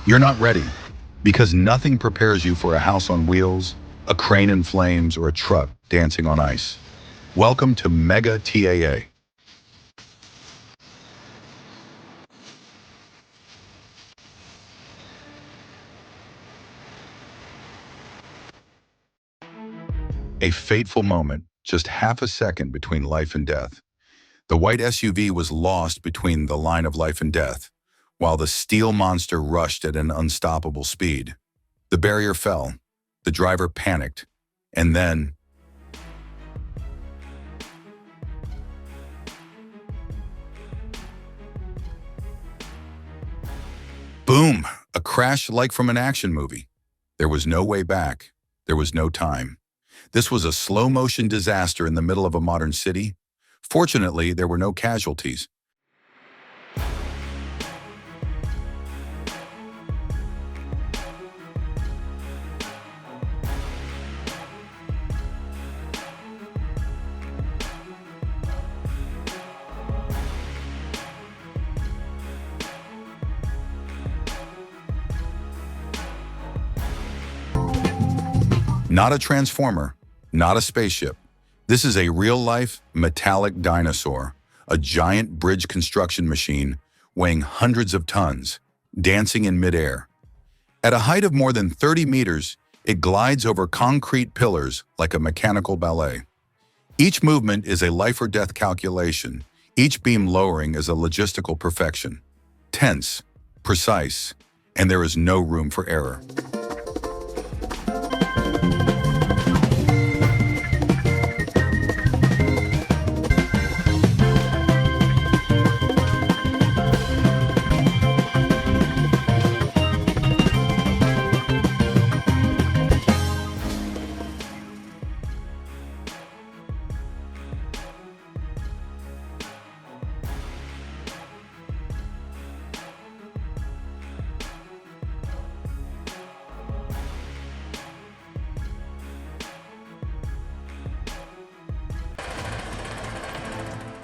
You're not ready, because nothing prepares you for a house on wheels, a crane in flames, or a truck dancing on ice. Welcome to Mega TAA, a fateful moment, just half a second between life and death. The white SUV was lost between the line of life and death, while the steel monster rushed at an unstoppable speed. The barrier fell, the driver panicked, and then, boom, a crash like from an action movie. There was no way back. There was no time. This was a slow-motion disaster in the middle of a modern city. Fortunately, there were no casualties. Not a transformer, not a spaceship. This is a real-life metallic dinosaur, a giant bridge construction machine weighing hundreds of tons, dancing in midair. At a height of more than 30 meters, it glides over concrete pillars like a mechanical ballet. Each movement is a life-or-death calculation, each beam lowering is a logistical perfection. Tense, precise, and there is no room for error.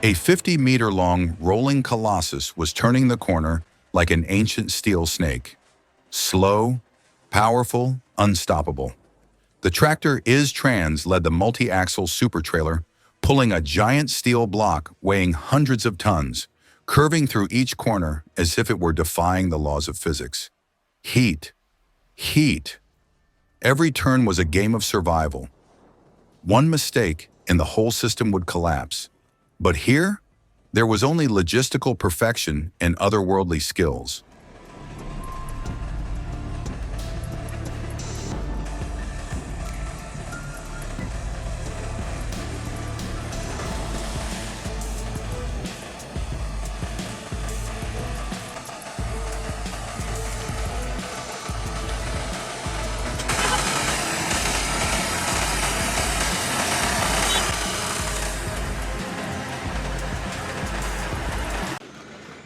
A 50-meter-long rolling colossus was turning the corner like an ancient steel snake. Slow, powerful, unstoppable. The tractor Is-Trans led the multi-axle super-trailer, pulling a giant steel block weighing hundreds of tons, curving through each corner as if it were defying the laws of physics. Heat. Heat. Every turn was a game of survival. One mistake and the whole system would collapse. But here, there was only logistical perfection and otherworldly skills.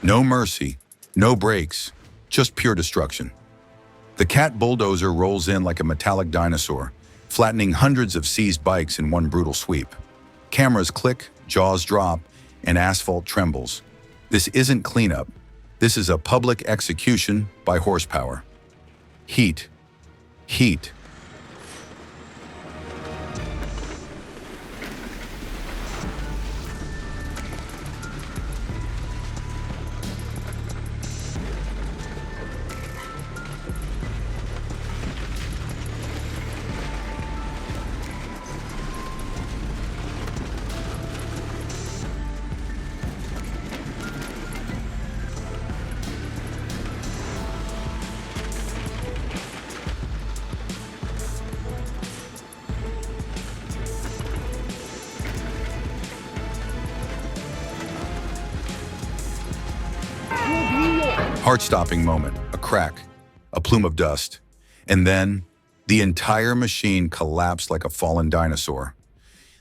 No mercy, no brakes, just pure destruction. The Cat bulldozer rolls in like a metallic dinosaur, flattening hundreds of seized bikes in one brutal sweep. Cameras click, jaws drop, and asphalt trembles. This isn't cleanup. This is a public execution by horsepower. Heat. Heat. Heart-stopping moment, a crack, a plume of dust, and then the entire machine collapsed like a fallen dinosaur.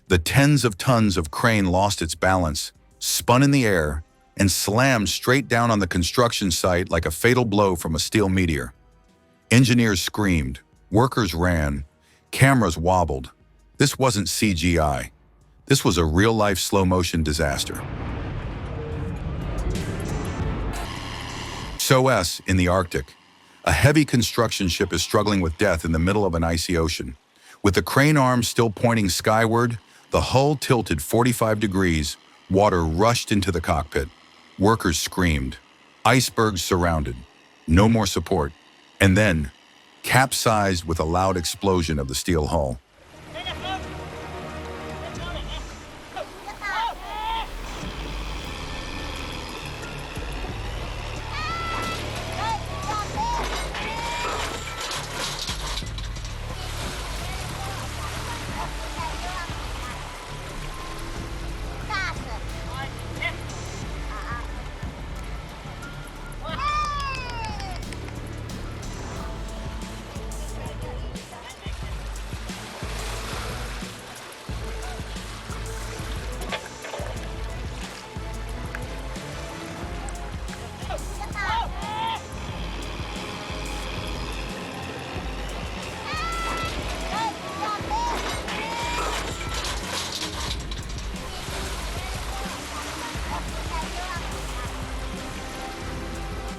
The tens of tons of crane lost its balance, spun in the air, and slammed straight down on the construction site like a fatal blow from a steel meteor. Engineers screamed, workers ran, cameras wobbled. This wasn't CGI. This was a real-life slow-motion disaster. SOS in the Arctic. A heavy construction ship is struggling with death in the middle of an icy ocean. With the crane arm still pointing skyward, the hull tilted 45 degrees, water rushed into the cockpit. Workers screamed. Icebergs surrounded. No more support. And then, capsized with a loud explosion of the steel hull.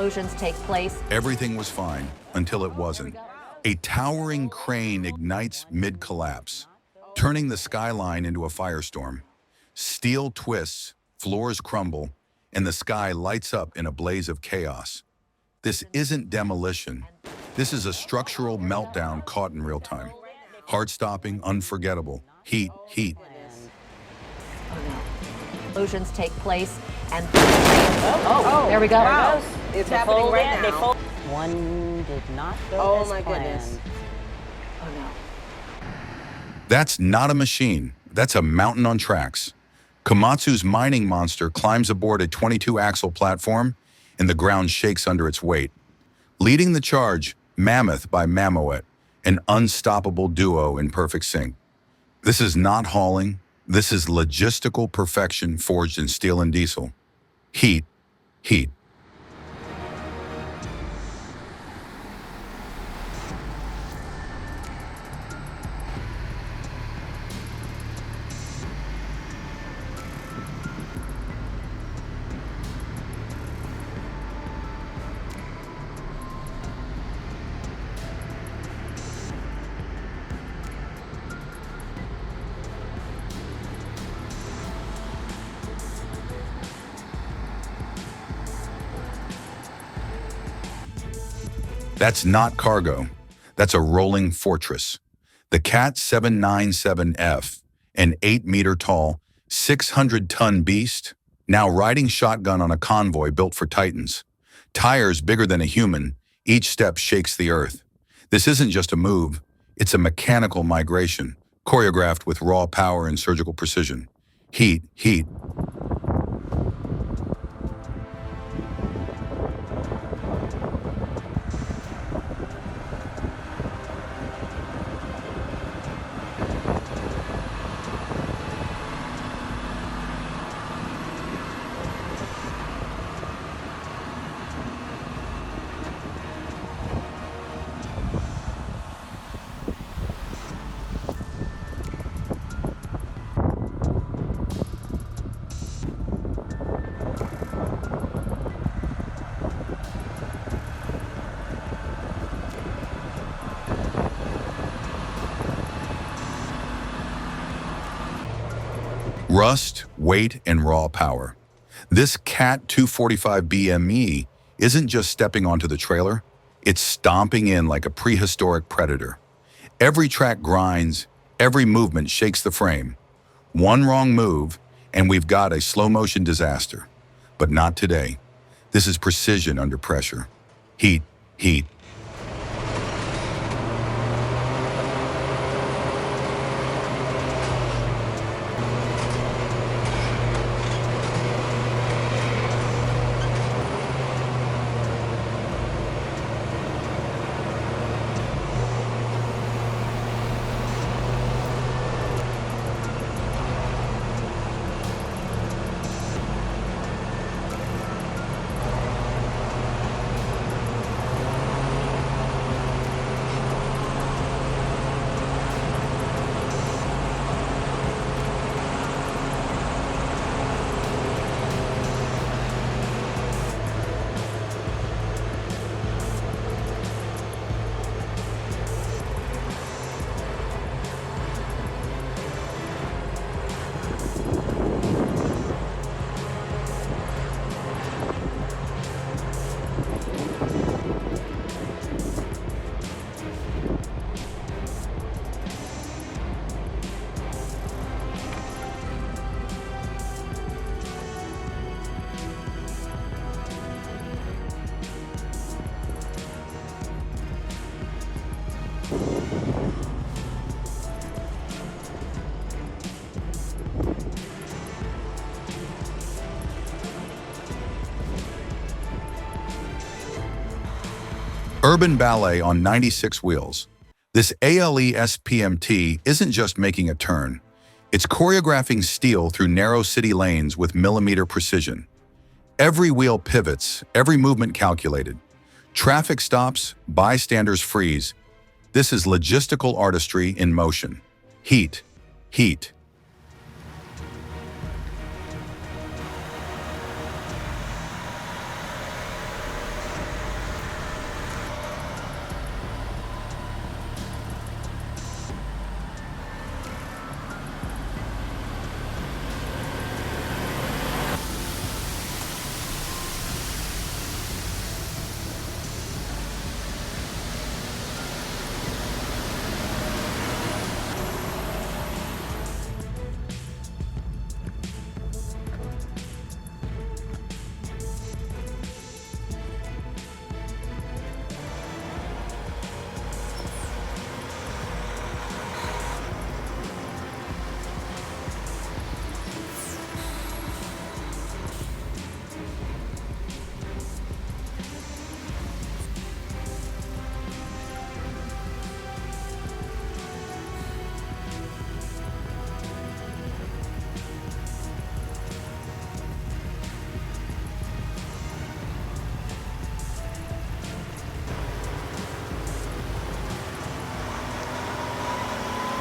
Explosions take place. Everything was fine until it wasn't. A towering crane ignites mid-collapse, turning the skyline into a firestorm. Steel twists, floors crumble, and the sky lights up in a blaze of chaos. This isn't demolition. This is a structural meltdown caught in real time. Heart-stopping, unforgettable. Heat. Explosions take place, and there we go. Wow. It's happening right now. One did not go as planned. Goodness. Oh no. That's not a machine. That's a mountain on tracks. Komatsu's mining monster climbs aboard a 22-axle platform, and the ground shakes under its weight. Leading the charge, Mammoth by Mammoet, an unstoppable duo in perfect sync. This is not hauling. This is logistical perfection forged in steel and diesel. Heat. That's not cargo. That's a rolling fortress. The Cat 797F, an 8-meter-tall, 600-ton beast, now riding shotgun on a convoy built for Titans. Tires bigger than a human, each step shakes the earth. This isn't just a move, it's a mechanical migration, choreographed with raw power and surgical precision. Heat. Rust, weight, and raw power. This Cat 245 BME isn't just stepping onto the trailer, it's stomping in like a prehistoric predator. Every track grinds, every movement shakes the frame. One wrong move, and we've got a slow-motion disaster. But not today. This is precision under pressure. Heat. Urban ballet on 96 wheels. This ALE SPMT isn't just making a turn. It's choreographing steel through narrow city lanes with millimeter precision. Every wheel pivots, every movement calculated. Traffic stops, bystanders freeze. This is logistical artistry in motion. Heat, heat,